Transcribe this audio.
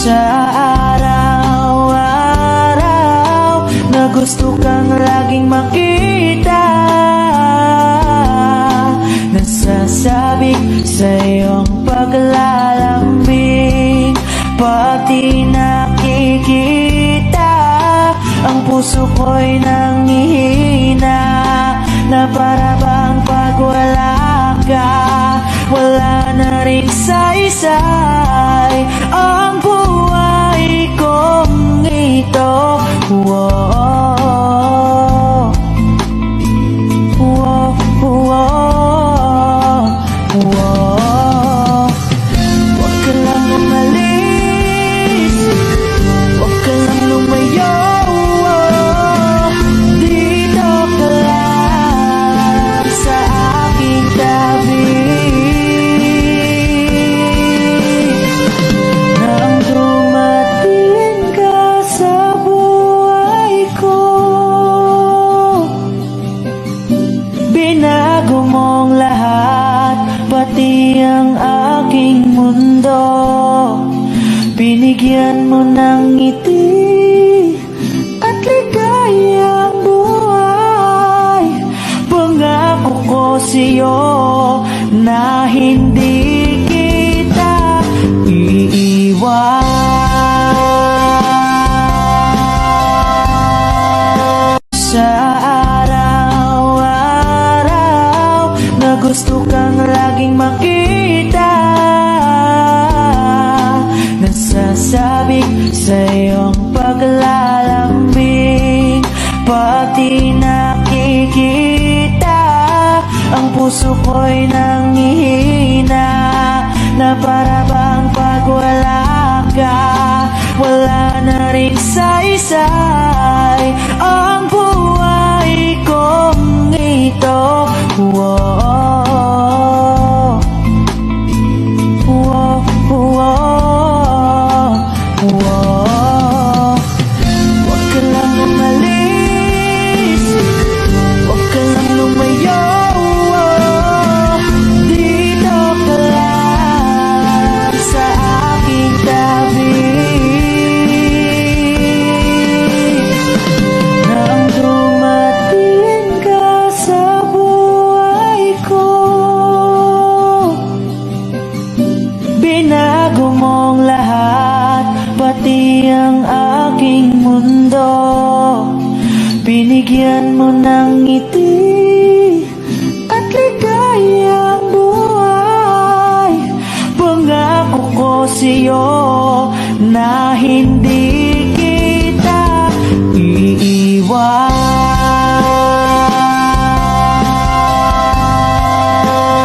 Sa araw-araw na gusto kang laging makita, nasasabik sa iyong paglalambing. Pati nakikita, ang puso ko'y nanghihina, na para bang pag wala ka, wala na rin saysay ang buhay kong ito. Whoa, whoa, whoa, whoa. Huwag ka lang umalis, huwag ka lang lumayo. Dito ka lang sa aking tabi. Nang dumating ka sa buhay ko, binago mong lahat, pati ang aking mundo. Binigyan mo ng ngiti at ligayang buhay. Pangako ko sa'yo na hindi kita iiwan. Sa araw-araw na gusto kang laging makita, nasasabik sa iyong paglalambing. Pati nakikita, ang puso ko'y nanghihina, na para bang pag wala ka, wala na rin saysay ang buhay kong ito. Whoa, whoa, whoa, whoa. Huwag ka lang umalis, huwag ka lang lumayo. Dito ka lang sa aking tabi. Nang dumating ka sa buhay ko, binago mong lahat, pati ang aking mundo. Binigyan mo ng ngiti at ligayang buhay. Pangako ko sa'yo na hindi kita iiwan.